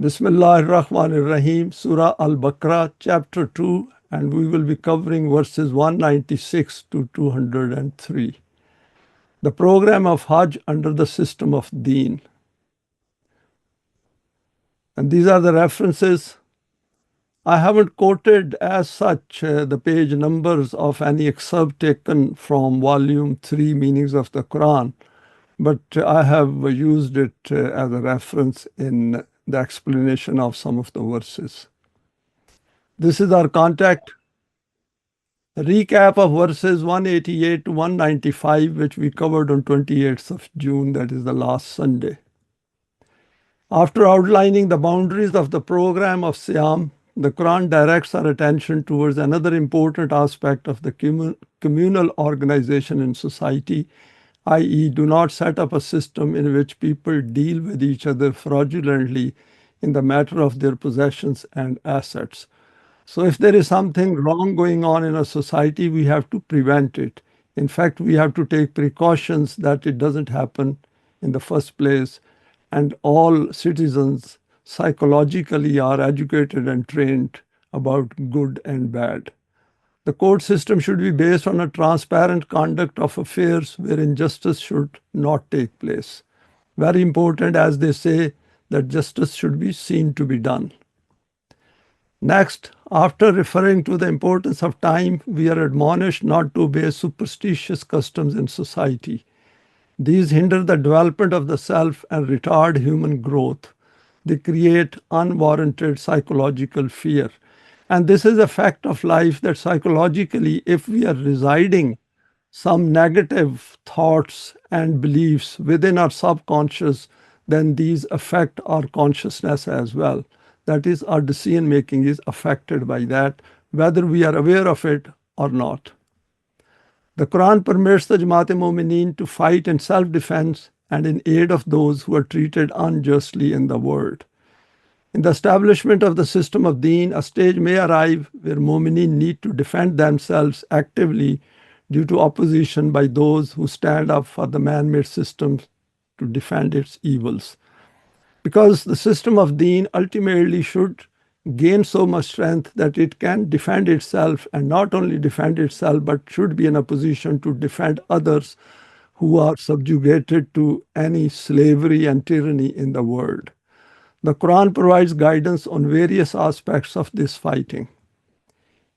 Bismillahir Rahmanir Rahim, Surah Al-Baqarah, Chapter 2, and we will be covering verses 196 to 203. The program of Hajj under the system of Deen. And these are the references. I haven't quoted as such the page numbers of any excerpt taken from Volume 3, Meanings of the Quran, but I have used it as a reference in the explanation of some of the verses. This is our contact. Recap of verses 188 to 195, which we covered on 28th of June, that is the last Sunday. After outlining the boundaries of the program of Siyam, the Quran directs our attention towards another important aspect of the communal organization in society, i.e., do not set up a system in which people deal with each other fraudulently in the matter of their possessions and assets. So if there is something wrong going on in a society, we have to prevent it. In fact, we have to take precautions that it doesn't happen in the first place, and all citizens psychologically are educated and trained about good and bad. The court system should be based on a transparent conduct of affairs where injustice should not take place. Very important, as they say, that justice should be seen to be done. Next, after referring to the importance of time, we are admonished not to obey superstitious customs in society. These hinder the development of the self and retard human growth. They create unwarranted psychological fear. And this is a fact of life that psychologically, if we are residing some negative thoughts and beliefs within our subconscious, then these affect our consciousness as well. That is, our decision making is affected by that, whether we are aware of it or not. The Quran permits the Jamaat-e-Mu'mineen to fight in self-defense and in aid of those who are treated unjustly in the world. In the establishment of the system of Deen, a stage may arrive where Mu'mineen need to defend themselves actively due to opposition by those who stand up for the man-made system to defend its evils. Because the system of Deen ultimately should gain so much strength that it can defend itself, and not only defend itself, but should be in a position to defend others who are subjugated to any slavery and tyranny in the world. The Quran provides guidance on various aspects of this fighting.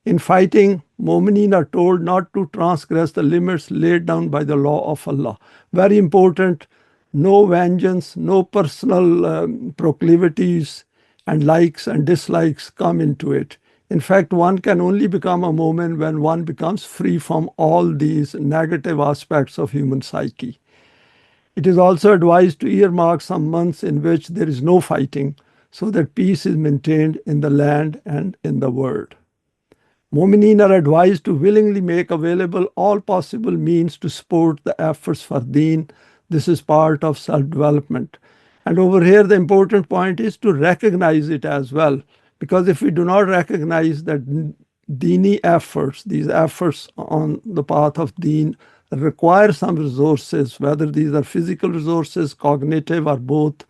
In fighting, Mu'mineen are told not to transgress the limits laid down by the law of Allah. Very important. No vengeance, no personal proclivities and likes and dislikes come into it. In fact, one can only become a mu'min when one becomes free from all these negative aspects of human psyche. It is also advised to earmark some months in which there is no fighting, so that peace is maintained in the land and in the world. Mu'mineen are advised to willingly make available all possible means to support the efforts for Deen. This is part of self-development. And over here, the important point is to recognize it as well. Because if we do not recognize that Deeni efforts, these efforts on the path of Deen, require some resources, whether these are physical resources, cognitive, or both,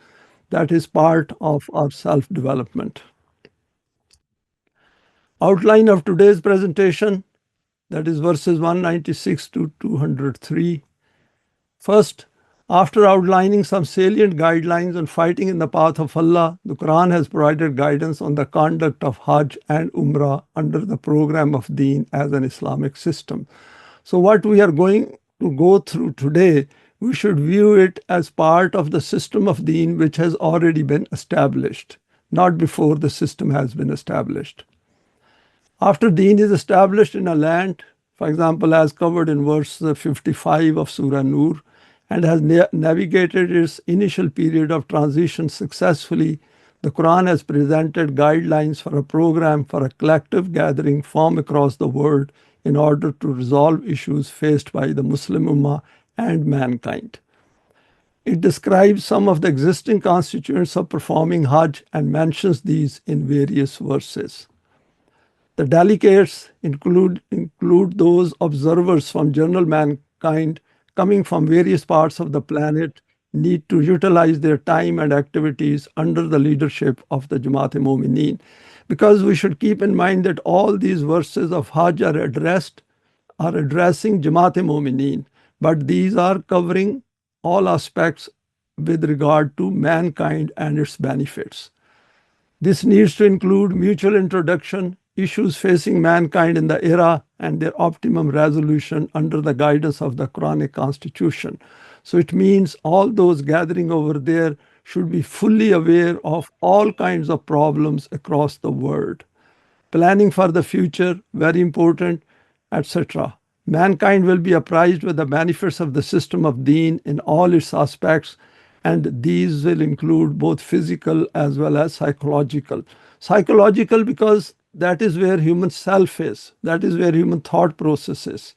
that is part of our self-development. Outline of today's presentation, that is verses 196 to 203. First, after outlining some salient guidelines on fighting in the path of Allah, the Quran has provided guidance on the conduct of Hajj and Umrah under the program of Deen as an Islamic system. So what we are going to go through today, we should view it as part of the system of Deen which has already been established, not before the system has been established. After Deen is established in a land, for example, as covered in verse 55 of Surah Nur, and has navigated its initial period of transition successfully, the Quran has presented guidelines for a program for a collective gathering from across the world in order to resolve issues faced by the Muslim Ummah and mankind. It describes some of the existing constituents of performing Hajj and mentions these in various verses. The delegates include those observers from general mankind coming from various parts of the planet, need to utilize their time and activities under the leadership of the Jamaat-e-Momineen. Because we should keep in mind that all these verses of Hajj are addressing Jamaat-e-Momineen, but these are covering all aspects with regard to mankind and its benefits. This needs to include mutual introduction, issues facing mankind in the era, and their optimum resolution under the guidance of the Quranic constitution. So it means all those gathering over there should be fully aware of all kinds of problems across the world. Planning for the future, very important, etc. Mankind will be apprised with the benefits of the system of Deen in all its aspects, and these will include both physical as well as psychological. Psychological because that is where human self is, that is where human thought process is.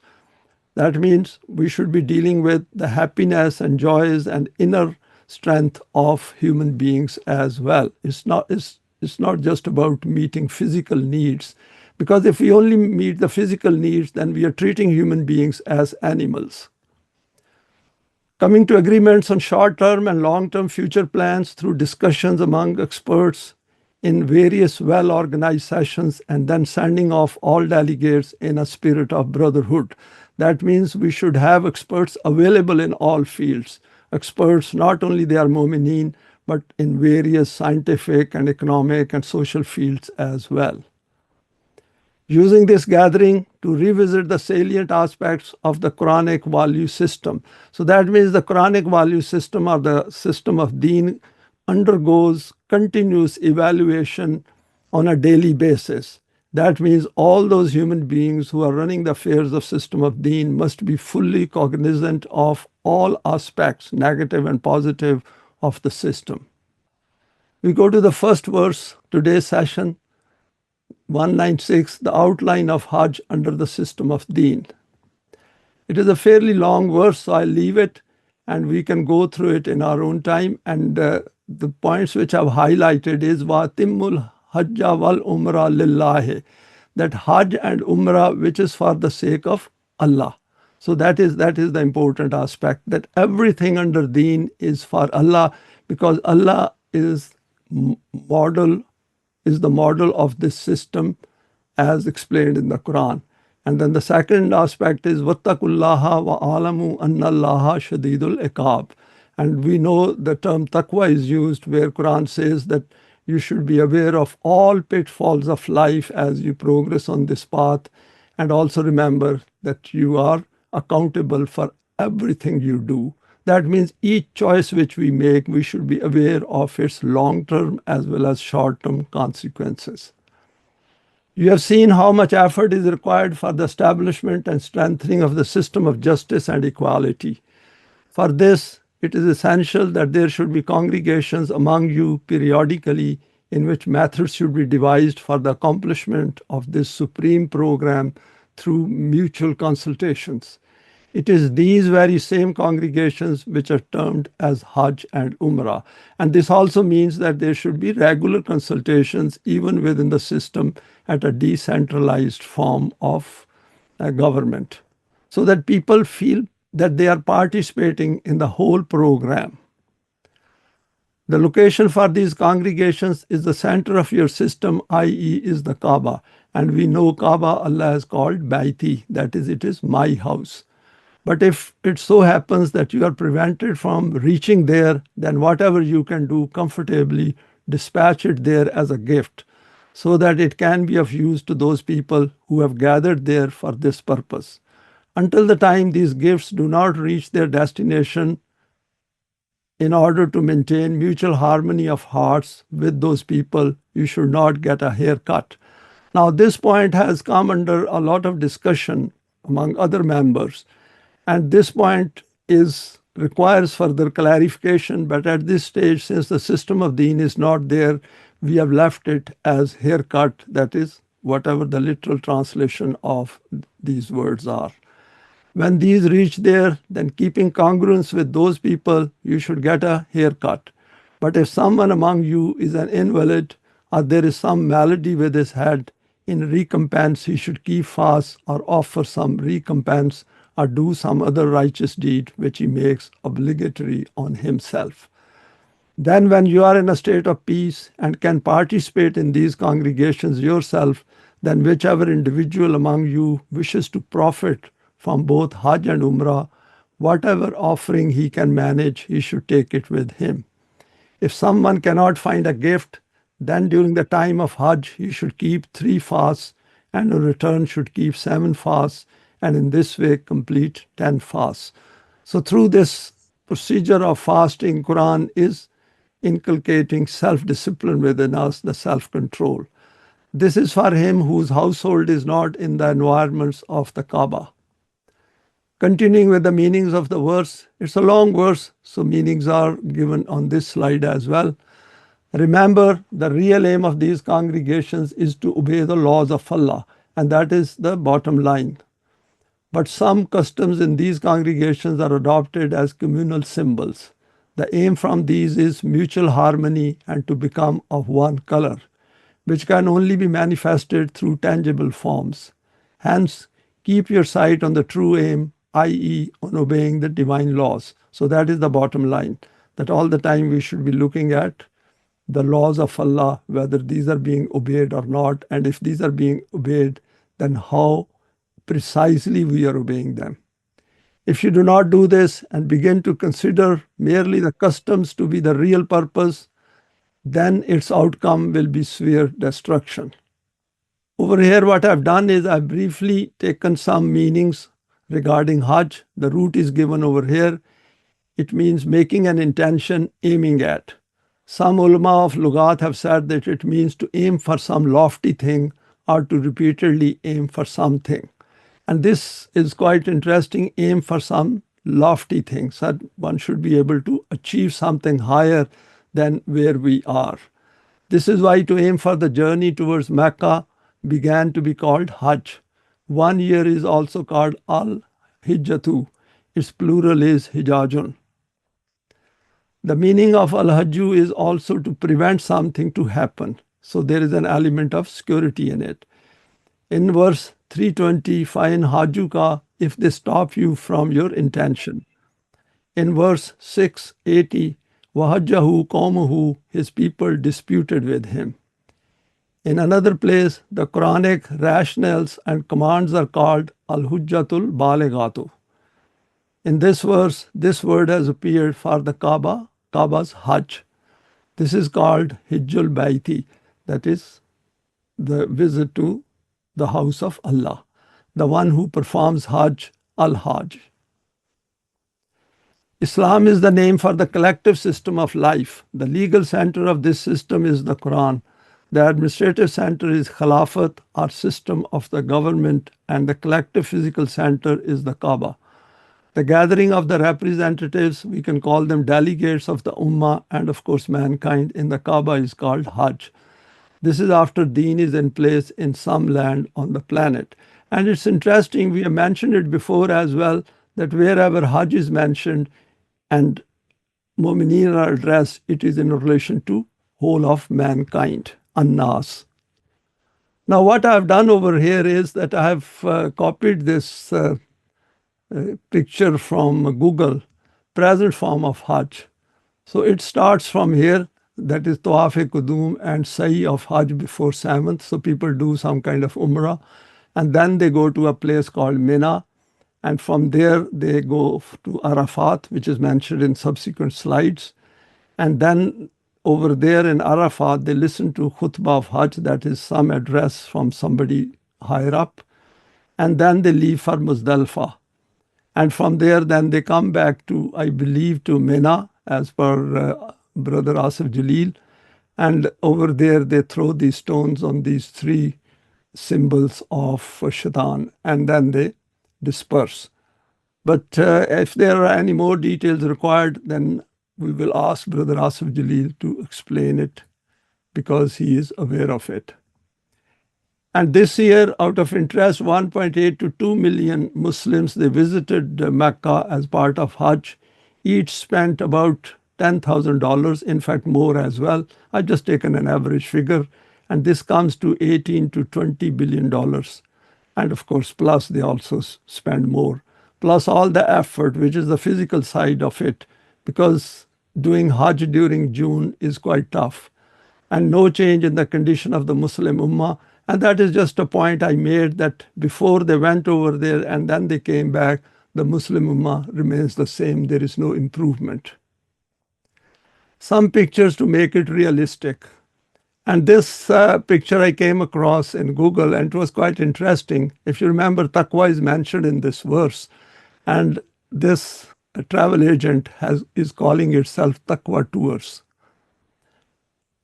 That means we should be dealing with the happiness and joys and inner strength of human beings as well. It's not just about meeting physical needs, because if we only meet the physical needs, then we are treating human beings as animals. Coming to agreements on short-term and long-term future plans through discussions among experts in various well-organized sessions, and then sending off all delegates in a spirit of brotherhood. That means we should have experts available in all fields. Experts, not only they are Momineen, but in various scientific and economic and social fields as well. Using this gathering to revisit the salient aspects of the Quranic value system. So that means the Quranic value system, or the system of Deen, undergoes continuous evaluation on a daily basis. That means all those human beings who are running the affairs of system of Deen must be fully cognizant of all aspects, negative and positive, of the system. We go to the first verse, today's session, 196, the outline of Hajj under the system of Deen. It is a fairly long verse, so I'll leave it and we can go through it in our own time. And the points which I've highlighted is وَأَتِمُّ الْحَجَّ وَالْأُمْرَةَ لِلَّهِ, that Hajj and Umrah which is for the sake of Allah. So that is the important aspect, that everything under Deen is for Allah, because Allah is the model of this system as explained in the Quran. And then the second aspect is وَاتَّقُوا اللَّهَ وَأَعْلَمُوا أَنَّ اللَّهَ شَدِيدُ الْعِقَابِ. And we know the term taqwa is used where Quran says that you should be aware of all pitfalls of life as you progress on this path, and also remember that you are accountable for everything you do. That means each choice which we make, we should be aware of its long-term as well as short-term consequences. You have seen how much effort is required for the establishment and strengthening of the system of justice and equality. For this, it is essential that there should be congregations among you periodically in which methods should be devised for the accomplishment of this supreme program through mutual consultations. It is these very same congregations which are termed as Hajj and Umrah. And this also means that there should be regular consultations even within the system at a decentralized form of government, so that people feel that they are participating in the whole program. The location for these congregations is the center of your system, i.e. is the Kaaba. And we know Kaaba Allah has called Baiti, that is, it is my house. But if it so happens that you are prevented from reaching there, then whatever you can do comfortably, dispatch it there as a gift, so that it can be of use to those people who have gathered there for this purpose. Until the time these gifts do not reach their destination, in order to maintain mutual harmony of hearts with those people, you should not get a haircut. Now, this point has come under a lot of discussion among other members, and this point requires further clarification, but at this stage, since the system of Deen is not there, we have left it as haircut, that is, whatever the literal translation of these words are. When these reach there, then keeping congruence with those people, you should get a haircut. But if someone among you is an invalid, or there is some malady with his head, in recompense he should keep fast or offer some recompense or do some other righteous deed which he makes obligatory on himself. Then, when you are in a state of peace and can participate in these congregations yourself, then whichever individual among you wishes to profit from both Hajj and Umrah, whatever offering he can manage, he should take it with him. If someone cannot find a gift, then during the time of Hajj, he should keep 3 fasts, and in return should keep 7 fasts, and in this way complete 10 fasts. So through this procedure of fasting, Quran is inculcating self-discipline within us, the self-control. This is for him whose household is not in the environments of the Kaaba. Continuing with the meanings of the verse, it's a long verse, so meanings are given on this slide as well. Remember, the real aim of these congregations is to obey the laws of Allah, and that is the bottom line. But some customs in these congregations are adopted as communal symbols. The aim from these is mutual harmony and to become of one color, which can only be manifested through tangible forms. Hence, keep your sight on the true aim, i.e., on obeying the divine laws. So that is the bottom line, that all the time we should be looking at the laws of Allah, whether these are being obeyed or not, and if these are being obeyed, then how precisely we are obeying them. If you do not do this and begin to consider merely the customs to be the real purpose, then its outcome will be severe destruction. Over here, what I've done is I've briefly taken some meanings regarding Hajj. The root is given over here. It means making an intention, aiming at. Some ulama of Lugat have said that it means to aim for some lofty thing or to repeatedly aim for something. And this is quite interesting, aim for some lofty things, that one should be able to achieve something higher than where we are. This is why to aim for the journey towards Mecca began to be called Hajj. 1 year is also called Al-Hijjatu. Its plural is Hijajun. The meaning of Al-Hajju is also to prevent something to happen. So there is an element of security in it. In verse 320, Fain Hajuka, if they stop you from your intention. In verse 680, Wahajjahu Qawmuhu, his people disputed with him. In another place, the Quranic rationales and commands are called Al-Hujjatul Balighatu. In this verse, this word has appeared for the Kaaba's Hajj. This is called Hijjul Baiti, that is the visit to the house of Allah, the one who performs Hajj, Al-Hajj. Islam is the name for the collective system of life. The legal center of this system is the Quran. The administrative center is Khilafat, or system of the government, and the collective physical center is the Kaaba. The gathering of the representatives, we can call them delegates of the Ummah and of course mankind in the Kaaba, is called Hajj. This is after Deen is in place in some land on the planet. And it's interesting, we have mentioned it before as well, that wherever Hajj is mentioned and Mu'mineen are addressed, it is in relation to whole of mankind, An-Nas. Now what I've done over here is that I have copied this picture from Google, present form of Hajj. So it starts from here, that is Tawaf-e-Qudum and Sa'i of Hajj before 7th. So people do some kind of Umrah, and then they go to a place called Mina, and from there they go to Arafat, which is mentioned in subsequent slides. And then over there in Arafat, they listen to Khutbah of Hajj, that is some address from somebody higher up. And then they leave for Muzdalifah. And from there, then they come back to, I believe, to Mina, as per Brother Asif Jalil. And over there, they throw these stones on these 3 symbols of Shaitan, and then they disperse. But if there are any more details required, then we will ask Brother Asif Jalil to explain it, because he is aware of it. And this year, out of interest, 1.8 to 2 million Muslims, they visited Mecca as part of Hajj. Each spent about $10,000, in fact more as well. I've just taken an average figure, and this comes to $18 to $20 billion. And of course, plus they also spend more. plus all the effort, which is the physical side of it, because doing Hajj during June is quite tough, and no change in the condition of the Muslim Ummah. And that is just a point I made, that before they went over there and then they came back, the Muslim Ummah remains the same. There is no improvement. Some pictures to make it realistic. And this picture I came across in Google, and it was quite interesting. If you remember, taqwa is mentioned in this verse, and this travel agent is calling itself Taqwa Tours.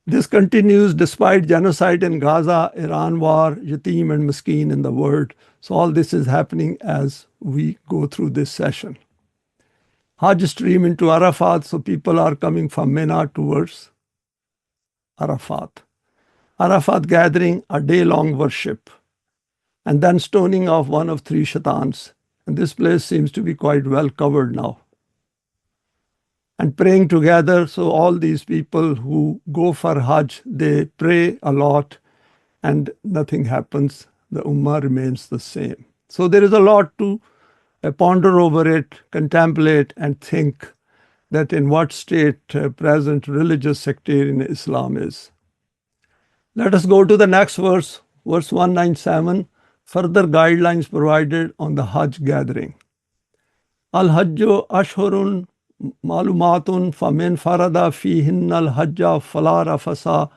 This continues despite genocide in Gaza, Iran war, yatim and miskeen in the world. So all this is happening as we go through this session. Hajj stream into Arafat, so people are coming from Mina towards Arafat. Arafat gathering, a day-long worship, and then stoning of one of three shaitans. And this place seems to be quite well covered now. And praying together, so all these people who go for Hajj, they pray a lot and nothing happens. The Ummah remains the same. So there is a lot to ponder over it, contemplate, and think that in what state present religious sectarian Islam is. Let us go to the next verse, verse 197, further guidelines provided on the Hajj gathering. Al-Hajju ashhurun malumatun famin farada fihinna al-hajja fala rafasa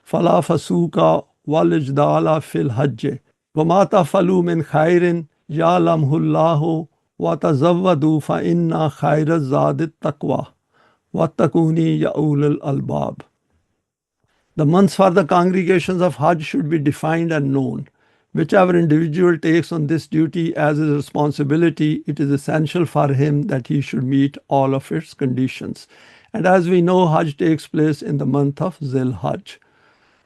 fala fasuka wal-ijdala fil hajj wa ma tafalu min khairin ya'lamhullahu wa tazawwadu fa inna khayra zadit taqwa wattaquni ya ulul albab. The months for the congregations of Hajj should be defined and known. Whichever individual takes on this duty as his responsibility, it is essential for him that he should meet all of its conditions. And as we know, Hajj takes place in the month of Zil Hajj.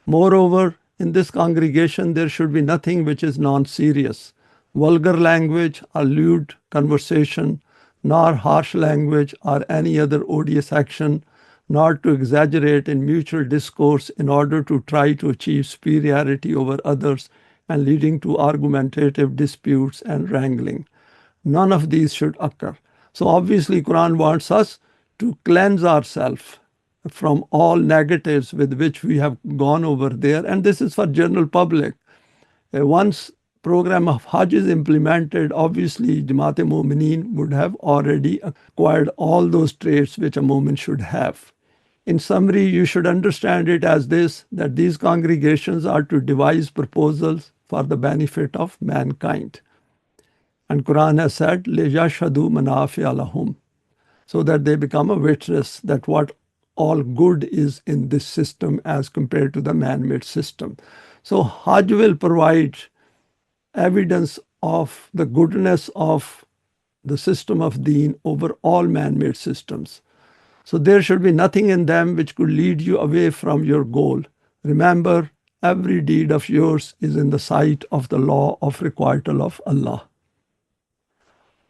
Moreover, in this congregation, there should be nothing which is non-serious, vulgar language or lewd conversation, nor harsh language or any other odious action, nor to exaggerate in mutual discourse in order to try to achieve superiority over others and leading to argumentative disputes and wrangling. None of these should occur. So obviously Quran wants us to cleanse ourselves from all negatives with which we have gone over there, and this is for general public. Once program of Hajj is implemented, obviously Jamaat-e-Mu'mineen would have already acquired all those traits which a mu'min should have. In summary, you should understand it as this, that these congregations are to devise proposals for the benefit of mankind. And Quran has said, لِيَشْهَدُوا مَنَافِعَ لَهُمْ, so that they become a witness that what all good is in this system as compared to the man-made system. So Hajj will provide evidence of the goodness of the system of Deen over all man-made systems. So there should be nothing in them which could lead you away from your goal. Remember, every deed of yours is in the sight of the law of requital of Allah.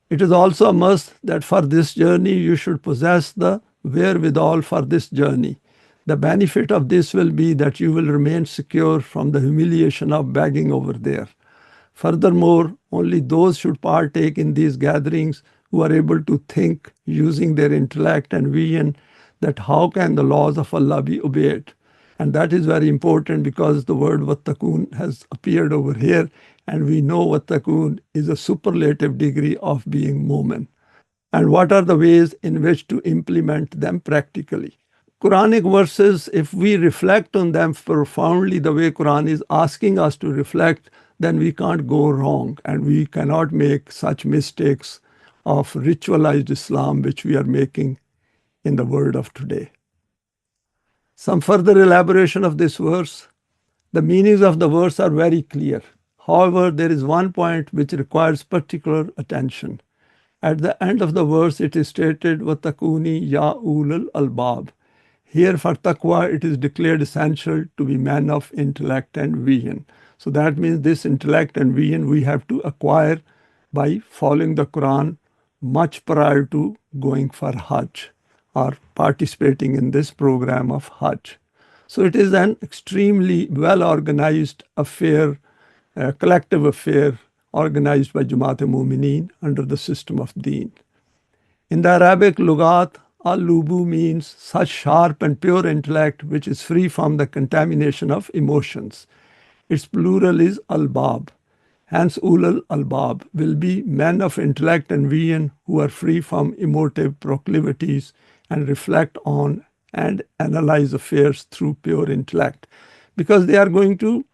It is also a must that for this journey you should possess the wherewithal for this journey. The benefit of this will be that you will remain secure from the humiliation of begging over there. Furthermore, only those should partake in these gatherings who are able to think using their intellect and vision that how can the laws of Allah be obeyed. And that is very important because the word wattaqun has appeared over here, and we know wattaqun is a superlative degree of being mu'min. And what are the ways in which to implement them practically? Quranic verses, if we reflect on them profoundly the way Quran is asking us to reflect, then we can't go wrong and we cannot make such mistakes of ritualized Islam which we are making in the world of today. Some further elaboration of this verse. The meanings of the verse are very clear. However, there is one point which requires particular attention. At the end of the verse, it is stated, وَتَّقُونِي يَا أُولُو الْأَلْبَابِ. Here for taqwa, it is declared essential to be men of intellect and vision. So that means this intellect and vision we have to acquire by following the Quran much prior to going for Hajj or participating in this program of Hajj. So it is an extremely well-organized affair, a collective affair organized by Jamaat-e-Mu'mineen under the system of Deen. In the Arabic Lugat, al-lubu means such sharp and pure intellect which is free from the contamination of emotions. Its plural is albab. Hence, ulul albab will be men of intellect and vision who are free from emotive proclivities and reflect on and analyze affairs through pure intellect. Because they are going to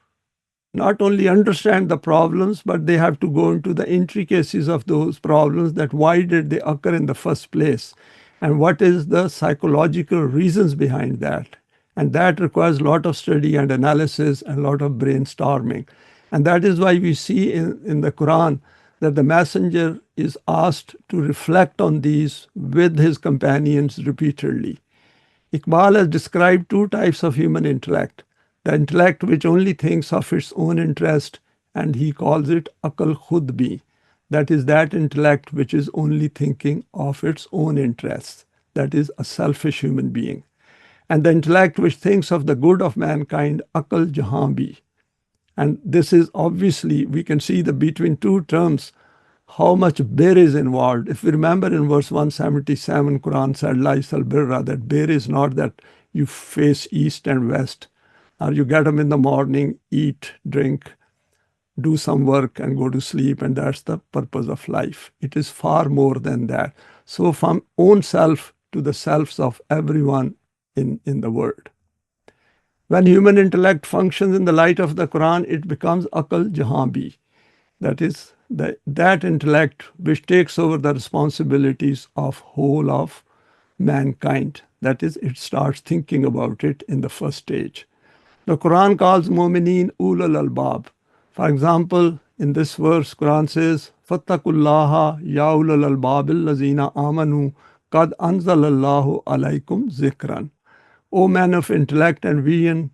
not only understand the problems, but they have to go into the intricacies of those problems, that why did they occur in the first place, and what is the psychological reasons behind that. And that requires a lot of study and analysis and a lot of brainstorming. And that is why we see in the Quran that the messenger is asked to reflect on these with his companions repeatedly. Iqbal has described two types of human intellect. The intellect which only thinks of its own interest, and he calls it akal khudbi. That is that intellect which is only thinking of its own interests. That is a selfish human being. And the intellect which thinks of the good of mankind, akal jahanbi. And this is obviously, we can see the between two terms, how much bir is involved. If we remember in verse 177, Quran said, Laisal birra, that bir is not that you face east and west, or you get up in the morning, eat, drink, do some work and go to sleep, and that's the purpose of life. It is far more than that. So from own self to the selves of everyone in the world. When human intellect functions in the light of the Quran, it becomes akal jahanbi. That is that intellect which takes over the responsibilities of whole of mankind. That is, it starts thinking about it in the first stage. The Quran calls mu'mineen ulul albab. For example, in this verse, Quran says, Fattakullaha ya ulul albabil lazina amanu qad anzalallahu alaykum zikran. O men of intellect and vision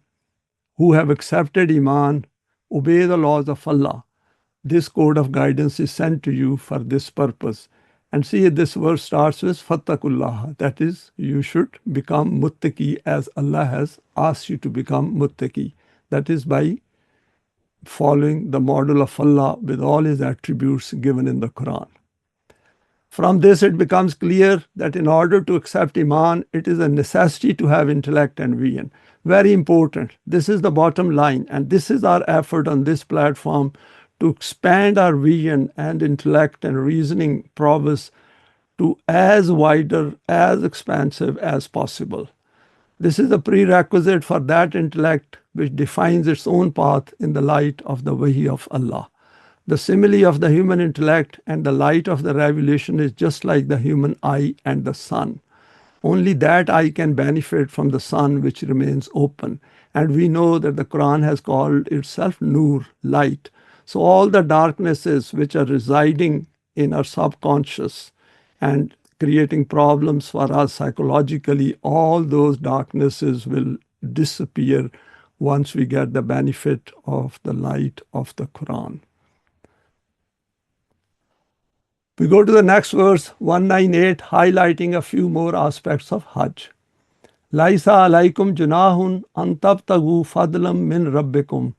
who have accepted Iman, obey the laws of Allah. This code of guidance is sent to you for this purpose. And see, this verse starts with Fattakullah. That is, you should become muttaqi as Allah has asked you to become muttaqi. That is by following the model of Allah with all His attributes given in the Quran. From this, it becomes clear that in order to accept Iman, it is a necessity to have intellect and vision. Very important. This is the bottom line. And this is our effort on this platform to expand our vision and intellect and reasoning prowess to as wider, as expansive as possible. This is a prerequisite for that intellect which defines its own path in the light of the wahi of Allah. The simile of the human intellect and the light of the revelation is just like the human eye and the sun. Only that eye can benefit from the sun which remains open. And we know that the Quran has called itself Nur, light. So all the darknesses which are residing in our subconscious and creating problems for us psychologically, all those darknesses will disappear once we get the benefit of the light of the Quran. We go to the next verse, 198, highlighting a few more aspects of Hajj. Laisa alaykum junahun an tabtagu fadlam min rabbikum.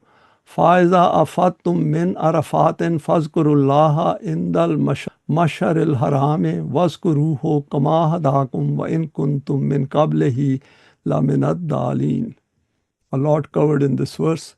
Faiza afattum min arafatin fazkurullaha indal masharil harame wazkuruhu kama hadakum wa in kuntum min qablihi la minad dalin. A lot covered in this verse.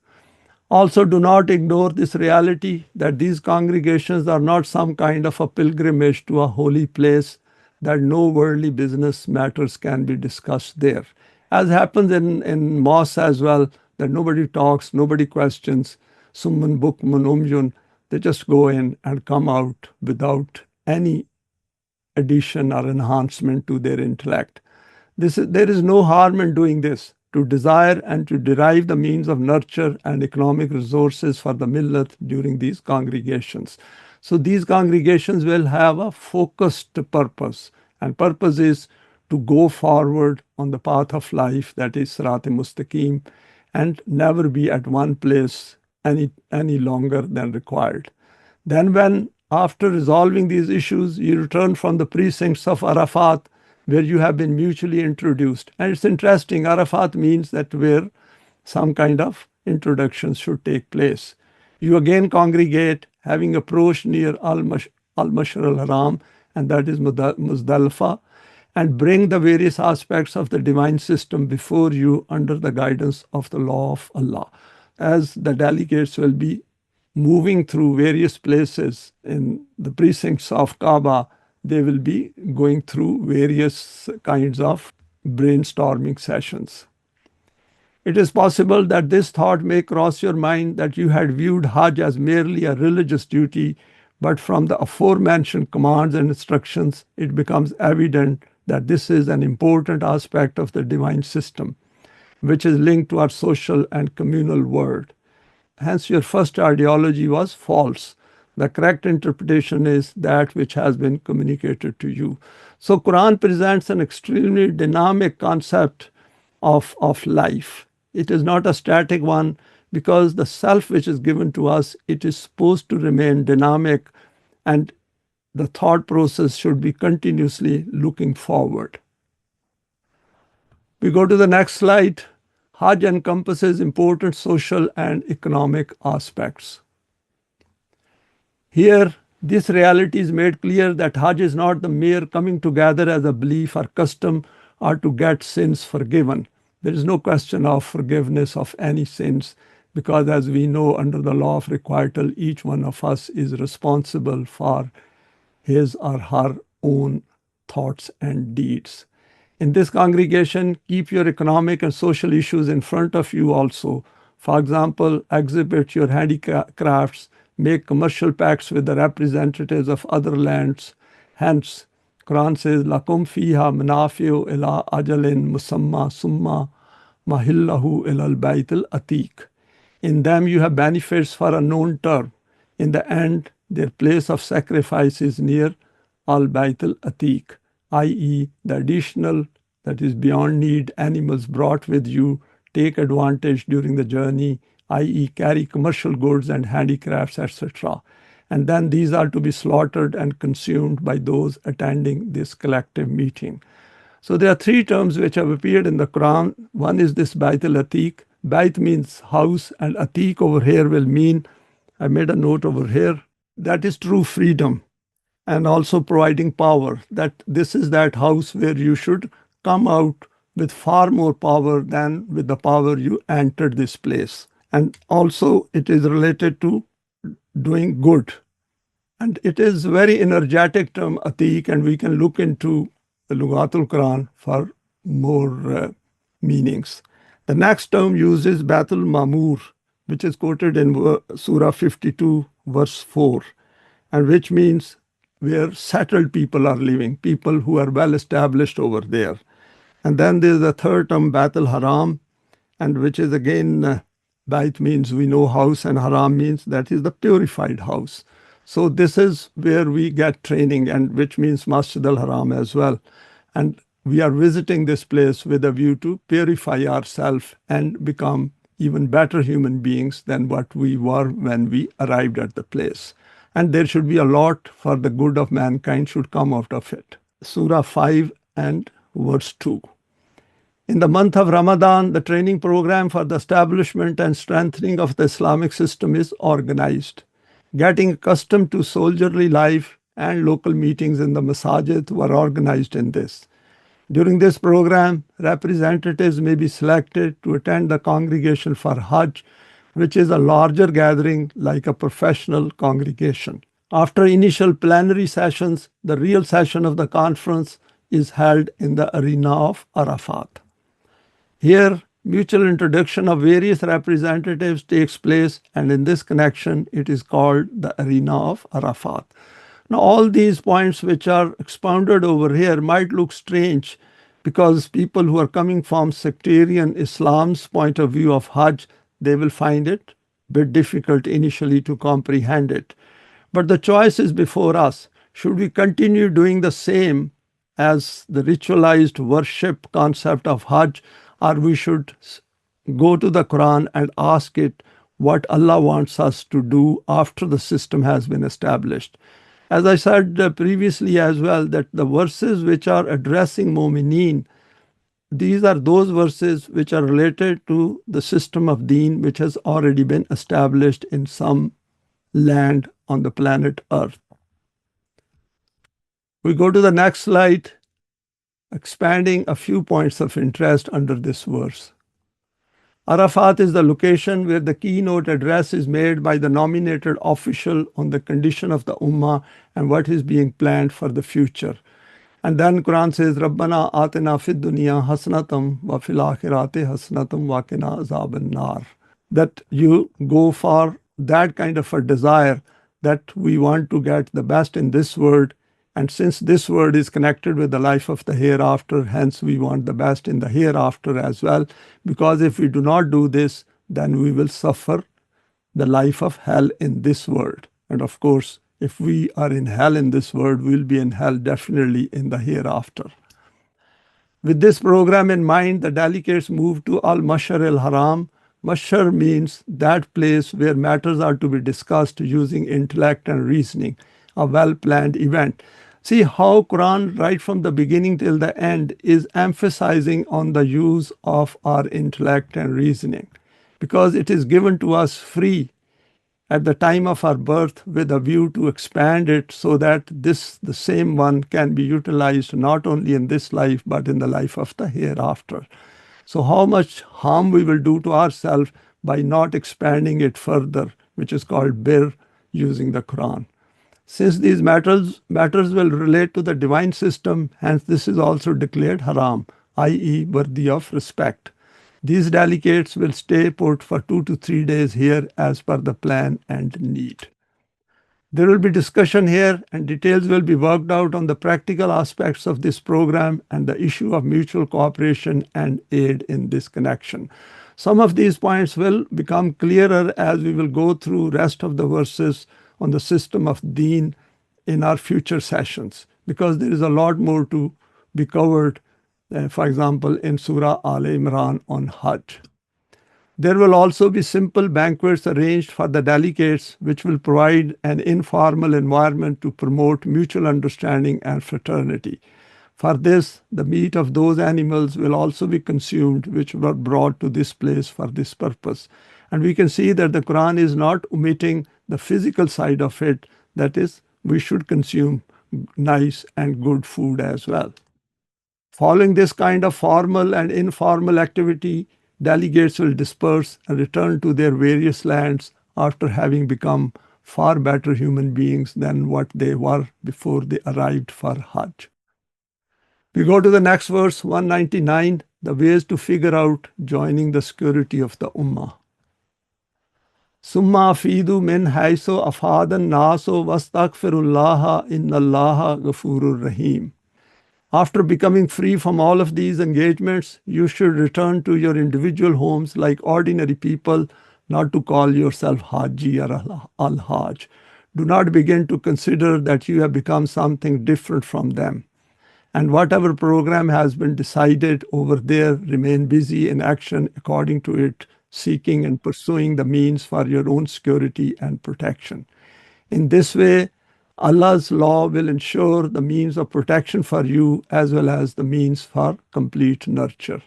Also, do not ignore this reality that these congregations are not some kind of a pilgrimage to a holy place, that no worldly business matters can be discussed there. As happens in mosques as well, that nobody talks, nobody questions, summun bukmun umyun, they just go in and come out without any addition or enhancement to their intellect. There is no harm in doing this, to desire and to derive the means of nurture and economic resources for the millet during these congregations. So these congregations will have a focused purpose, and purpose is to go forward on the path of life, that is Sirat-e-Mustaqim, and never be at one place any longer than required. Then when, after resolving these issues, you return from the precincts of Arafat, where you have been mutually introduced. And it's interesting, Arafat means that where some kind of introduction should take place. You again congregate, having approached near Al-Mashar al-Haram, and that is Muzdalifah, and bring the various aspects of the divine system before you under the guidance of the law of Allah. As the delegates will be moving through various places in the precincts of Kaaba, they will be going through various kinds of brainstorming sessions. It is possible that this thought may cross your mind that you had viewed Hajj as merely a religious duty, but from the aforementioned commands and instructions, it becomes evident that this is an important aspect of the divine system, which is linked to our social and communal world. Hence, your first ideology was false. The correct interpretation is that which has been communicated to you. So, Quran presents an extremely dynamic concept of life. It is not a static one, because the self which is given to us, it is supposed to remain dynamic, and the thought process should be continuously looking forward. We go to the next slide. Hajj encompasses important social and economic aspects. Here, this reality is made clear that Hajj is not the mere coming together as a belief or custom or to get sins forgiven. There is no question of forgiveness of any sins, because as we know, under the law of requital, each one of us is responsible for his or her own thoughts and deeds. In this congregation, keep your economic and social issues in front of you also. For example, exhibit your handicrafts, make commercial pacts with the representatives of other lands. Hence, Quran says, Lakum fiha manafiu ila ajalin musamma summa mahillahu ilal baytil atiq. In them you have benefits for a known term. In the end, their place of sacrifice is near al-baytil atiq, i.e. the additional, that is beyond need, animals brought with you, take advantage during the journey, i.e. carry commercial goods and handicrafts, etc. And then these are to be slaughtered and consumed by those attending this collective meeting. So there are three terms which have appeared in the Quran. One is this Bayt al-Atiq. Bayt means house, and Atiq over here will mean, I made a note over here, that is true freedom, and also providing power. That this is that house where you should come out with far more power than with the power you entered this place. And also it is related to doing good. And it is very energetic term, Atiq, and we can look into the Lughatul Quran for more meanings. The next term uses Batul Mamur, which is quoted in Surah 52, verse 4, and which means where settled people are living, people who are well established over there. And then there's the third term, Batul Haram, and which is again, Bait means we know house, and Haram means that is the purified house. So this is where we get training, and which means Masjid al-Haram as well. And we are visiting this place with a view to purify ourselves and become even better human beings than what we were when we arrived at the place. And there should be a lot for the good of mankind should come out of it. Surah 5 and verse 2. In the month of Ramadan, the training program for the establishment and strengthening of the Islamic system is organized. Getting accustomed to soldierly life and local meetings in the masajid were organized in this. During this program, representatives may be selected to attend the congregation for Hajj, which is a larger gathering like a professional congregation. After initial plenary sessions, the real session of the conference is held in the arena of Arafat. Here, mutual introduction of various representatives takes place, and in this connection, it is called the arena of Arafat. Now, all these points which are expounded over here might look strange because people who are coming from sectarian Islam's point of view of Hajj, they will find it a bit difficult initially to comprehend it. But the choice is before us. Should we continue doing the same as the ritualized worship concept of Hajj, or we should go to the Quran and ask it what Allah wants us to do after the system has been established? As I said previously as well, that the verses which are addressing Mu'mineen, these are those verses which are related to the system of Deen which has already been established in some land on the planet Earth. We go to the next slide, expanding a few points of interest under this verse. Arafat is the location where the keynote address is made by the nominated official on the condition of the Ummah and what is being planned for the future. And then Quran says, Rabbana atina fid dunya hasnatam wa fil akhirati hasnatam wa qina azaban nar. That you go for that kind of a desire that we want to get the best in this world. And since this world is connected with the life of the hereafter, hence we want the best in the hereafter as well. Because if we do not do this, then we will suffer the life of hell in this world. And of course, if we are in hell in this world, we'll be in hell definitely in the hereafter. With this program in mind, the delegates moved to Al-Mashar al-Haram. Mashar means that place where matters are to be discussed using intellect and reasoning, a well-planned event. See how Quran right from the beginning till the end is emphasizing on the use of our intellect and reasoning, because it is given to us free at the time of our birth with a view to expand it so that the same one can be utilized not only in this life but in the life of the hereafter. So how much harm we will do to ourselves by not expanding it further, which is called bir, using the Quran. Since these matters will relate to the divine system, hence this is also declared haram, i.e. worthy of respect. These delegates will stay put for 2 to 3 days here as per the plan and need. There will be discussion here and details will be worked out on the practical aspects of this program and the issue of mutual cooperation and aid in this connection. Some of these points will become clearer as we will go through rest of the verses on the system of Deen in our future sessions, because there is a lot more to be covered, for example, in Surah Al-Imran on Hajj. There will also be simple banquets arranged for the delegates, which will provide an informal environment to promote mutual understanding and fraternity. For this, the meat of those animals will also be consumed, which were brought to this place for this purpose. And we can see that the Quran is not omitting the physical side of it, that is, we should consume nice and good food as well. Following this kind of formal and informal activity, delegates will disperse and return to their various lands after having become far better human beings than what they were before they arrived for Hajj. We go to the next verse, 199, the ways to figure out joining the security of the Ummah. Summa afidu min hayso afadan naso wastaghfirullaha innallaha ghafurur rahim. After becoming free from all of these engagements, you should return to your individual homes like ordinary people, not to call yourself Haji or Al-Hajj. Do not begin to consider that you have become something different from them. And whatever program has been decided over there, remain busy in action according to it, seeking and pursuing the means for your own security and protection. In this way, Allah's law will ensure the means of protection for you as well as the means for complete nurture.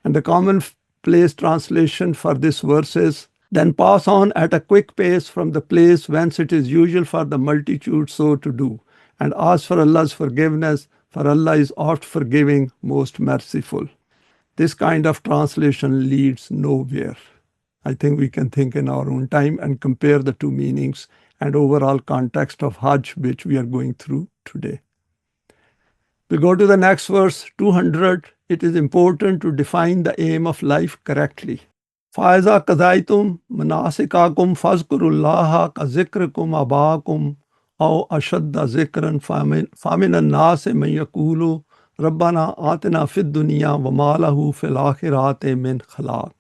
And the commonplace translation for this verse is, then pass on at a quick pace from the place whence it is usual for the multitude so to do, and ask for Allah's forgiveness, for Allah is oft forgiving, most merciful. This kind of translation leads nowhere. I think we can think in our own time and compare the two meanings and overall context of Hajj, which we are going through today. We go to the next verse, 200. It is important to define the aim of life correctly. فَإِذَا قَضَيْتُمْ مَنَاسِكَكُمْ فَاذْكُرُوا اللَّهَ كَذِكْرِكُمْ آبَاءَكُمْ أَوْ أَشَدَّ ذِكْرًا فَمِنَ النَّاسِ مَن يَقُولُ رَبَّنَا آتِنَا فِي الدُّنْيَا وَمَا لَهُ فِي الْآخِرَةِ مِنْ خَلَاقٍ.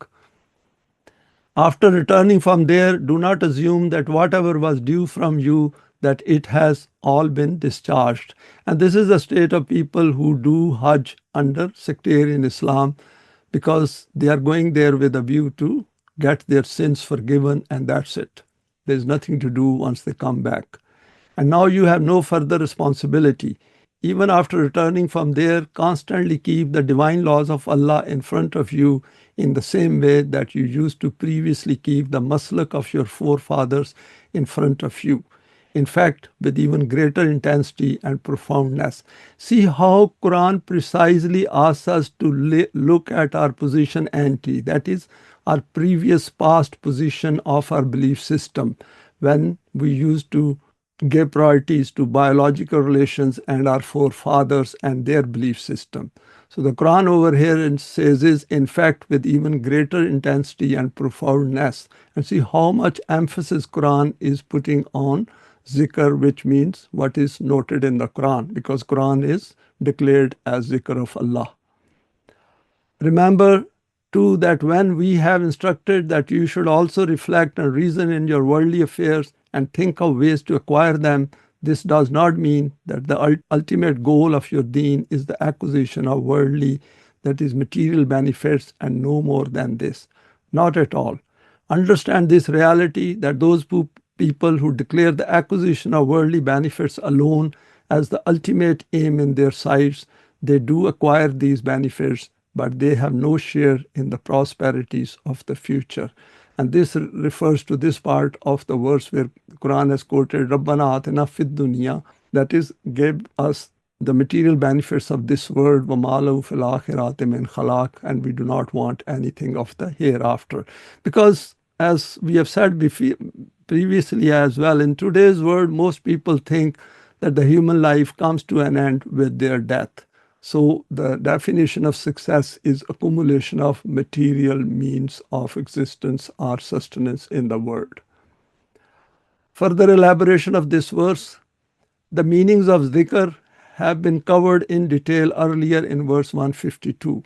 After returning from there, do not assume that whatever was due from you, that it has all been discharged. And this is the state of people who do Hajj under sectarian Islam, because they are going there with a view to get their sins forgiven, and that's it. There's nothing to do once they come back. And now you have no further responsibility. even after returning from there, constantly keep the divine laws of Allah in front of you in the same way that you used to previously keep the maslak of your forefathers in front of you. In fact, with even greater intensity and profoundness. See how Quran precisely asks us to look at our position ante, that is, our previous past position of our belief system, when we used to give priorities to biological relations and our forefathers and their belief system. So the Quran over here says is, in fact, with even greater intensity and profoundness. And see how much emphasis Quran is putting on zikr, which means what is noted in the Quran, because Quran is declared as zikr of Allah. Remember too that when we have instructed that you should also reflect and reason in your worldly affairs and think of ways to acquire them, this does not mean that the ultimate goal of your deen is the acquisition of worldly, that is material benefits, and no more than this. Not at all. Understand this reality that those people who declare the acquisition of worldly benefits alone as the ultimate aim in their sights, they do acquire these benefits, but they have no share in the prosperities of the future. And this refers to this part of the verse where Quran has quoted, Rabbana atina fid dunya, that is, give us the material benefits of this world, وَمَا فِي الْآخِرَةِ مِنْ خَلَاقٍ, and we do not want anything of the hereafter. Because as we have said previously as well, in today's world, most people think that the human life comes to an end with their death. So the definition of success is accumulation of material means of existence or sustenance in the world. Further elaboration of this verse, the meanings of dhikr have been covered in detail earlier in verse 152.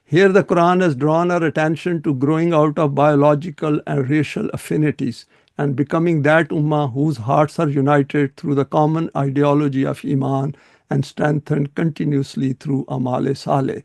Here the Quran has drawn our attention to growing out of biological and racial affinities and becoming that ummah whose hearts are united through the common ideology of Iman and strengthened continuously through Amal Saleh.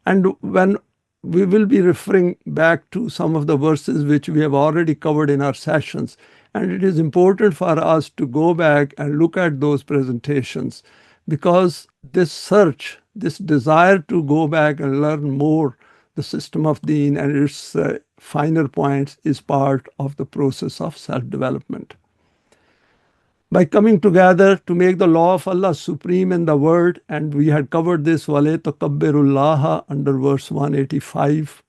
And when we will be referring back to some of the verses which we have already covered in our sessions, and it is important for us to go back and look at those presentations, because this search, this desire to go back and learn more the system of Deen and its finer points is part of the process of self-development. By coming together to make the law of Allah supreme in the world, and we had covered this وَلَا تُكَبِّرُ اللَّهَ under verse 185,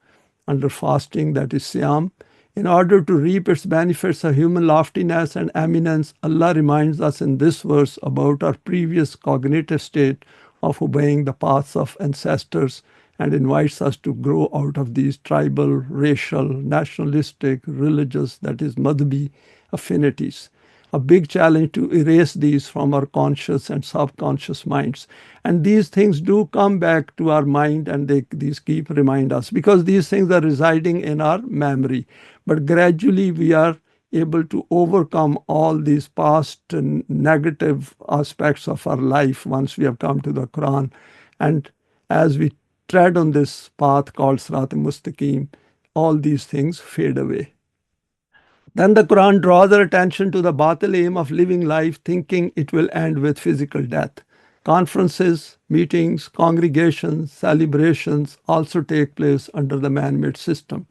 under fasting, that is Siyam. In order to reap its benefits of human loftiness and eminence, Allah reminds us in this verse about our previous cognitive state of obeying the paths of ancestors and invites us to grow out of these tribal, racial, nationalistic, religious, that is madhbi affinities. A big challenge to erase these from our conscious and subconscious minds. And these things do come back to our mind, and these keep remind us, because these things are residing in our memory. But gradually we are able to overcome all these past negative aspects of our life once we have come to the Quran. And as we tread on this path called Sirat al-Mustaqim, all these things fade away. Then the Quran draws our attention to the batil aim of living life thinking it will end with physical death. Conferences, meetings, congregations, celebrations also take place under the man-made system.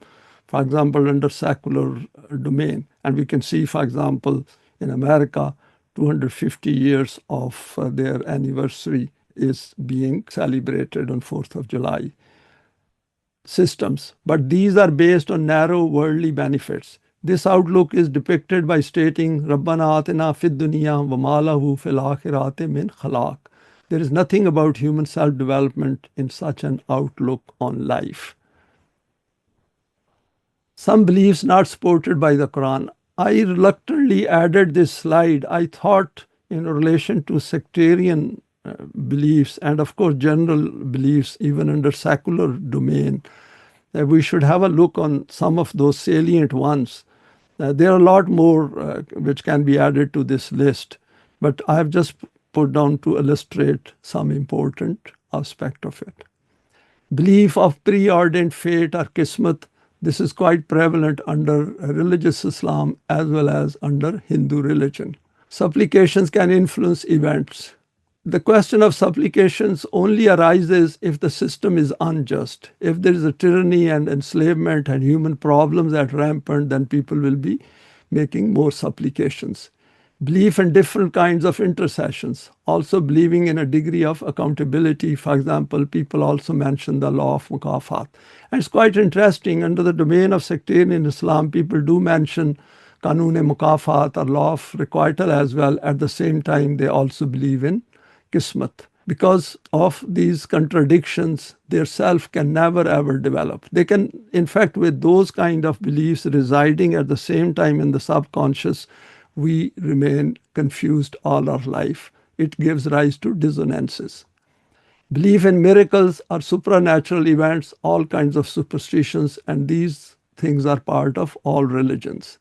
For example, under secular domain. And we can see, for example, in America, 250 years of their anniversary is being celebrated on 4th of July. Systems. But these are based on narrow worldly benefits. This outlook is depicted by stating, Rabbana atina fid dunya wa ma lahu fil akhirati min khalaq. There is nothing about human self-development in such an outlook on life. Some beliefs not supported by the Quran. I reluctantly added this slide. I thought in relation to sectarian beliefs and of course general beliefs even under secular domain, that we should have a look on some of those salient ones. There are a lot more which can be added to this list, but I have just put down to illustrate some important aspect of it. Belief of preordained fate or kismet. This is quite prevalent under religious Islam as well as under Hindu religion. Supplications can influence events. The question of supplications only arises if the system is unjust. If there is a tyranny and enslavement and human problems at rampant, then people will be making more supplications. Belief in different kinds of intercessions, also believing in a degree of accountability. For example, people also mention the law of mukafat. And it's quite interesting, under the domain of sectarian Islam, people do mention Qanun-e-Mukafat or law of requital as well. At the same time, they also believe in Kismat. Because of these contradictions, their self can never ever develop. They can, in fact, with those kind of beliefs residing at the same time in the subconscious, we remain confused all our life. It gives rise to dissonances. Belief in miracles or supernatural events, all kinds of superstitions, and these things are part of all religions.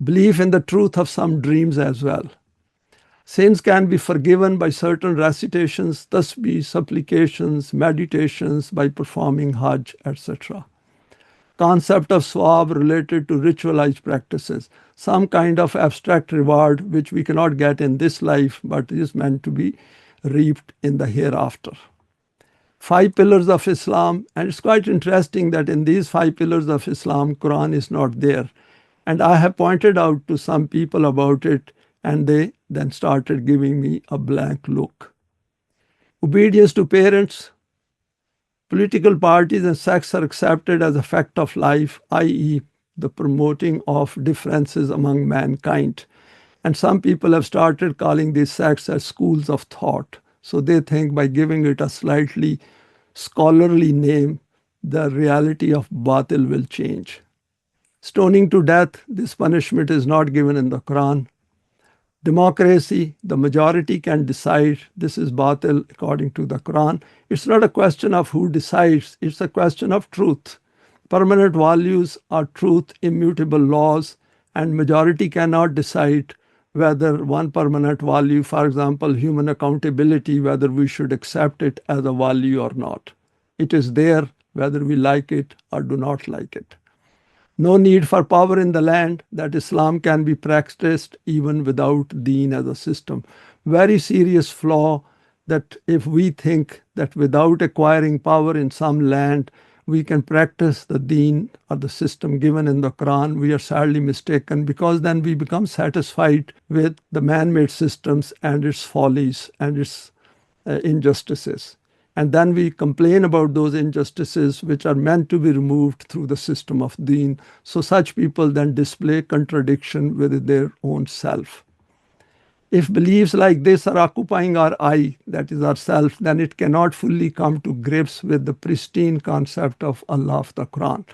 Belief in the truth of some dreams as well. Sins can be forgiven by certain recitations, tasbih, supplications, meditations, by performing Hajj, etc. Concept of swab related to ritualized practices, some kind of abstract reward which we cannot get in this life but is meant to be reaped in the hereafter. 5 pillars of Islam, and it's quite interesting that in these 5 pillars of Islam, Quran is not there. And I have pointed out to some people about it, and they then started giving me a blank look. Obedience to parents, political parties and sects are accepted as a fact of life, i.e. the promoting of differences among mankind. And some people have started calling these sects as schools of thought. So they think by giving it a slightly scholarly name, the reality of batil will change. Stoning to death, this punishment is not given in the Quran. Democracy, the majority can decide. This is batil according to the Quran. It's not a question of who decides, it's a question of truth. Permanent values are truth, immutable laws, and majority cannot decide whether one permanent value, for example, human accountability, whether we should accept it as a value or not. It is there whether we like it or do not like it. No need for power in the land, that Islam can be practiced even without Deen as a system. Very serious flaw that if we think that without acquiring power in some land, we can practice the Deen or the system given in the Quran, we are sadly mistaken, because then we become satisfied with the man-made systems and its follies and its injustices. And then we complain about those injustices which are meant to be removed through the system of Deen. So such people then display contradiction with their own self. If beliefs like this are occupying our I, that is our self, then it cannot fully come to grips with the pristine concept of Allah of the Quran.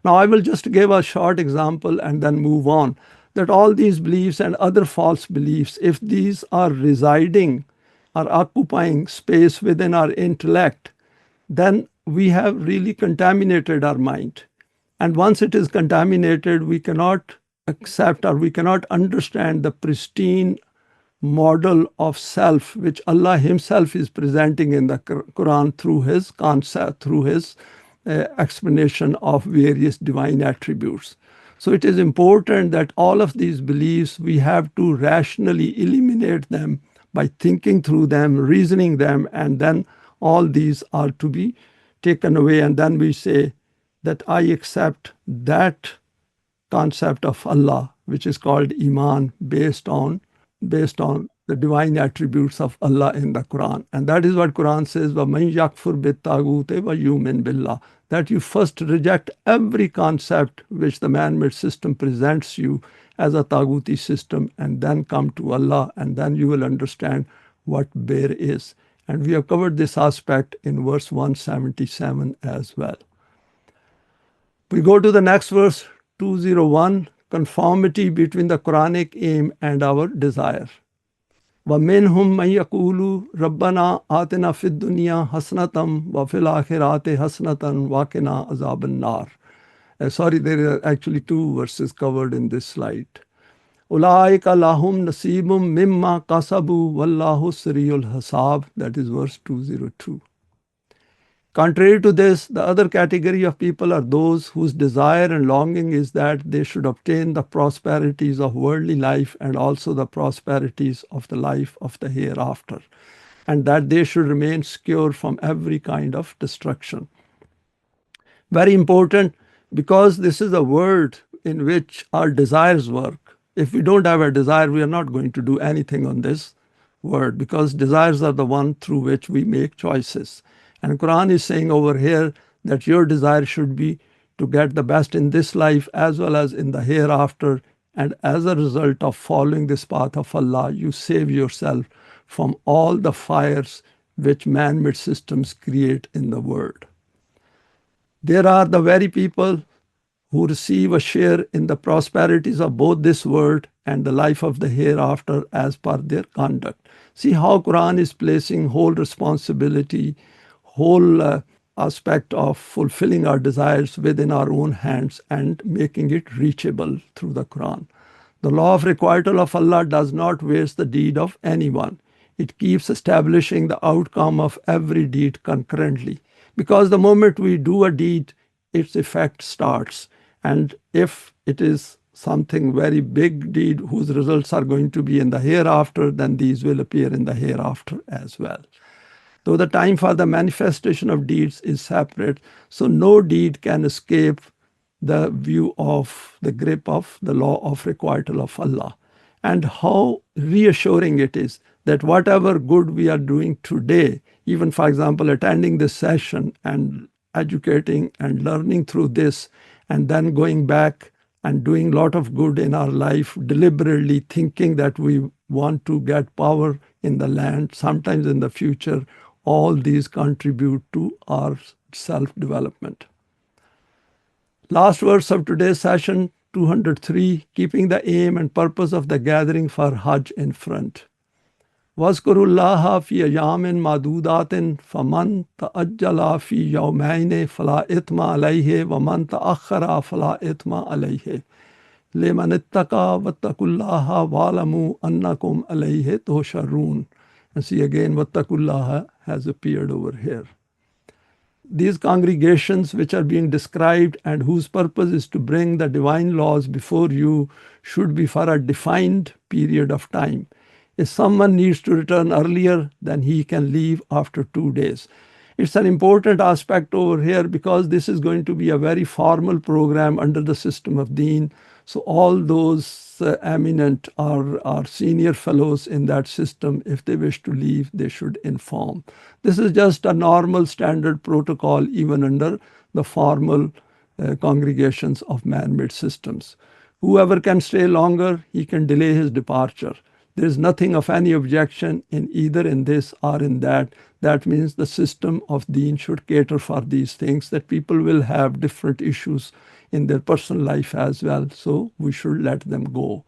Now I will just give a short example and then move on. That all these beliefs and other false beliefs, if these are residing, are occupying space within our intellect, then we have really contaminated our mind. And once it is contaminated, we cannot accept or we cannot understand the pristine model of self which Allah Himself is presenting in the Quran through His concept, through His explanation of various divine attributes. So it is important that all of these beliefs, we have to rationally eliminate them by thinking through them, reasoning them, and then all these are to be taken away. And then we say that I accept that concept of Allah, which is called Iman, based on the divine attributes of Allah in the Quran. And that is what Quran says, وَمَنْ يَكْفُرْ بِالطَّاغُوتِ وَيُؤْمِنْ بِاللَّهِ, that you first reject every concept which the man-made system presents you as a Taghuti system, and then come to Allah, and then you will understand what Bear is. And we have covered this aspect in verse 177 as well. We go to the next verse, 201, conformity between the Quranic aim and our desire. وَمِنْهُمْ مَنْ يَقُولُ رَبَّنَا آتِنَا فِي الدُّنْيَا حَسْنَةً وَفِي الْآخِرَةِ حَسْنَةً وَقِنَا عَذَابَ النَّارِ. Sorry, there are actually 2 verses covered in this slide. أُولَٰئِكَ لَهُمْ نَصِيبٌ مِّمَّا كَسَبُوا وَاللَّهُ سَرِيعُ الْحِسَابِ. That is verse 202. Contrary to this, the other category of people are those whose desire and longing is that they should obtain the prosperities of worldly life and also the prosperities of the life of the hereafter. and that they should remain secure from every kind of destruction. Very important, because this is a world in which our desires work. If we don't have a desire, we are not going to do anything on this world, because desires are the one through which we make choices. And Quran is saying over here that your desire should be to get the best in this life as well as in the hereafter. And as a result of following this path of Allah, you save yourself from all the fires which man-made systems create in the world. There are the very people who receive a share in the prosperities of both this world and the life of the hereafter as per their conduct. See how Quran is placing whole responsibility, whole aspect of fulfilling our desires within our own hands and making it reachable through the Quran. The law of requital of Allah does not waste the deed of anyone. It keeps establishing the outcome of every deed concurrently. Because the moment we do a deed, its effect starts. And if it is something very big deed whose results are going to be in the hereafter, then these will appear in the hereafter as well. Though the time for the manifestation of deeds is separate, so no deed can escape the view of the grip of the law of requital of Allah. And how reassuring it is that whatever good we are doing today, even for example, attending this session and educating and learning through this, and then going back and doing a lot of good in our life, deliberately thinking that we want to get power in the land, sometimes in the future, all these contribute to our self-development. Last verse of today's session, 203, keeping the aim and purpose of the gathering for Hajj in front. وَاذْكُرُوا اللَّهَ فِي أَيَّامٍ مَعْدُودَاتٍ فَمَنْ تَعَجَّلَ فِي يَوْمَيْنِ فَلَا إِثْمَ عَلَيْهِ وَمَنْ تَأَخَّرَ فَلَا إِثْمَ عَلَيْهِ لِمَنِ اتَّقَى وَاتَّقُوا اللَّهَ وَاعْلَمُوا أَنَّكُمْ إِلَيْهِ تُحْشَرُونَ. And see again, وَاتَّقُوا اللَّهَ has appeared over here. These congregations which are being described and whose purpose is to bring the divine laws before you should be for a defined period of time. If someone needs to return earlier, then he can leave after 2 days. It's an important aspect over here because this is going to be a very formal program under the system of Deen. So all those eminent or senior fellows in that system, if they wish to leave, they should inform. This is just a normal standard protocol even under the formal congregations of man-made systems. Whoever can stay longer, he can delay his departure. There is nothing of any objection in either in this or in that. That means the system of Deen should cater for these things, that people will have different issues in their personal life as well. So we should let them go.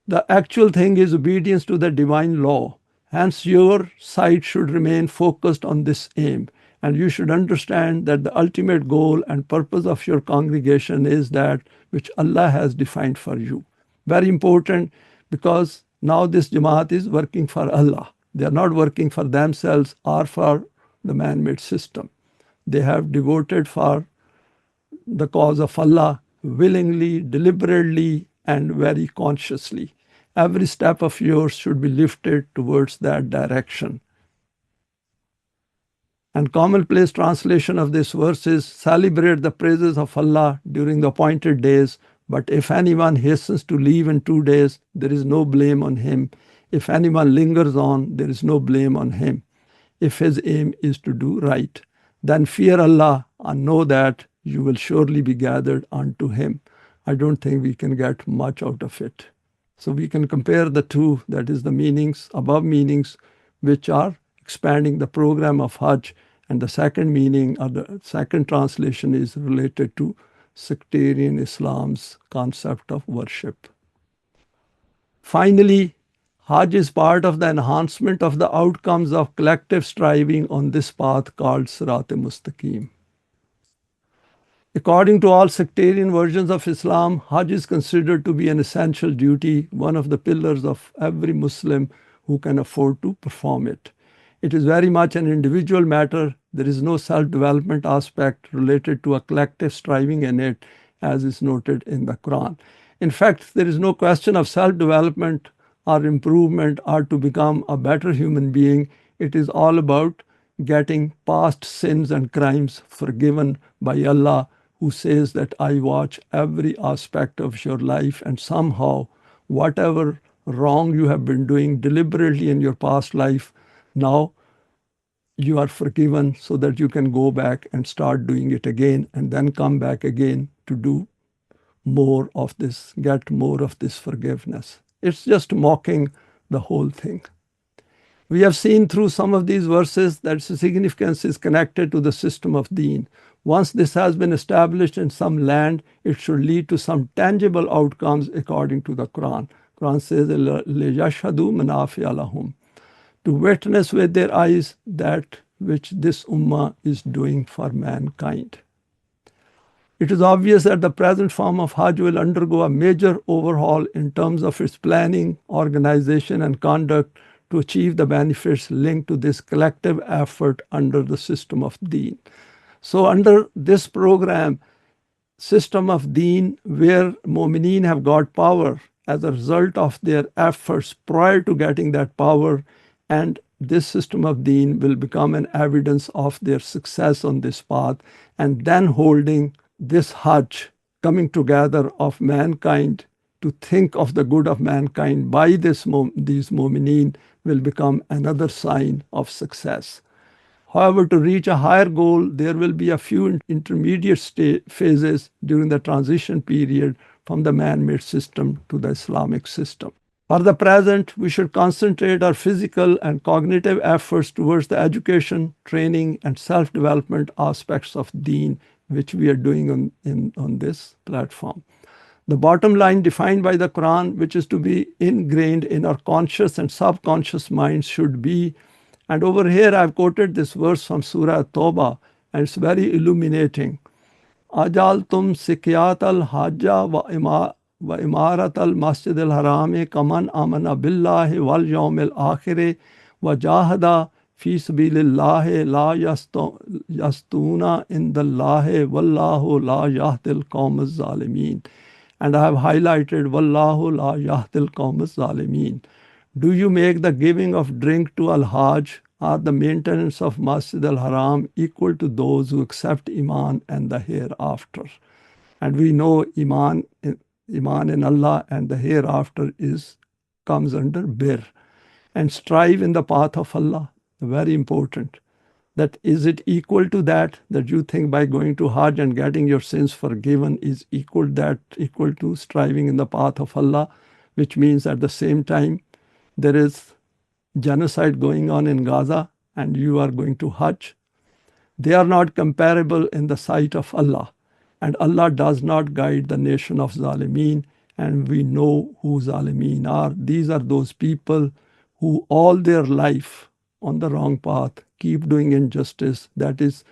The actual thing is obedience to the divine law. Hence, your sight should remain focused on this aim. And you should understand that the ultimate goal and purpose of your congregation is that which Allah has defined for you. Very important, because now this Jamaat is working for Allah. They are not working for themselves or for the man-made system. They have devoted for the cause of Allah willingly, deliberately, and very consciously. Every step of yours should be lifted towards that direction. And commonplace translation of this verse is, celebrate the praises of Allah during the appointed days, but if anyone hastens to leave in 2 days, there is no blame on him. If anyone lingers on, there is no blame on him, if his aim is to do right. Then fear Allah and know that you will surely be gathered unto him. I don't think we can get much out of it. So we can compare the two, that is the meanings, above meanings, which are expanding the program of Hajj, and the second meaning or the second translation is related to sectarian Islam's concept of worship. Finally, Hajj is part of the enhancement of the outcomes of collective striving on this path called Sirat-e-Mustaqim. According to all sectarian versions of Islam, Hajj is considered to be an essential duty, one of the pillars of every Muslim who can afford to perform it. It is very much an individual matter. There is no self-development aspect related to a collective striving in it, as is noted in the Quran. In fact, there is no question of self-development or improvement or to become a better human being. It is all about getting past sins and crimes forgiven by Allah, who says that I watch every aspect of your life, and somehow whatever wrong you have been doing deliberately in your past life, now you are forgiven so that you can go back and start doing it again and then come back again to do more of this, get more of this forgiveness. It's just mocking the whole thing. We have seen through some of these verses that the significance is connected to the system of Deen. Once this has been established in some land, it should lead to some tangible outcomes according to the Quran. Quran says, لِيَشْهَدُوا مَنَافِعَ لَهُمْ, to witness with their eyes that which this ummah is doing for mankind. It is obvious that the present form of Hajj will undergo a major overhaul in terms of its planning, organization, and conduct to achieve the benefits linked to this collective effort under the system of Deen. So under this program, system of Deen, where Mu'mineen have got power as a result of their efforts prior to getting that power, and this system of Deen will become an evidence of their success on this path, and then holding this Hajj, coming together of mankind to think of the good of mankind by these Mu'mineen, will become another sign of success. However, to reach a higher goal, there will be a few intermediate phases during the transition period from the man-made system to the Islamic system. For the present, we should concentrate our physical and cognitive efforts towards the education, training, and self-development aspects of Deen, which we are doing on this platform. The bottom line defined by the Quran, which is to be ingrained in our conscious and subconscious minds, should be, and over here I've quoted this verse from Surah At-Tawbah, and it's very illuminating. Ajaltum sikiyat al-hajja wa imarat al-masjid al-harami kaman amana billahi wal yawmil akhiri wa jahada fi sabilillahi la yastuna indallahi wallahu la yahdil qawm az-zalimin. And I have highlighted wallahu la yahdil qawm az-zalimin. Do you make the giving of drink to Al-Hajj or the maintenance of Masjid al-Haram equal to those who accept Iman and the hereafter? And we know Iman in Allah and the hereafter comes under bir. And strive in the path of Allah, very important. That is it equal to that you think by going to Hajj and getting your sins forgiven is equal to striving in the path of Allah, which means at the same time there is genocide going on in Gaza and you are going to Hajj. They are not comparable in the sight of Allah, and Allah does not guide the nation of Zalimeen, and we know who Zalimeen are. These are those people who all their life on the wrong path keep doing injustice. That is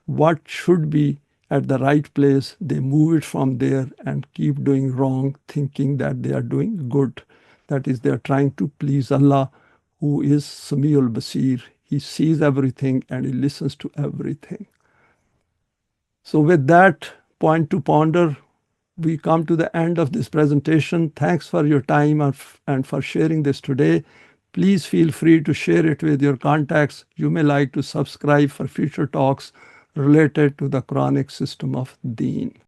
what should be at the right place. They move it from there and keep doing wrong, thinking that they are doing good. That is, they are trying to please Allah, who is Samiul Basir. He sees everything and he listens to everything. So with that point to ponder, we come to the end of this presentation. Thanks for your time and for sharing this today. Please feel free to share it with your contacts. You may like to subscribe for future talks related to the Quranic system of Deen.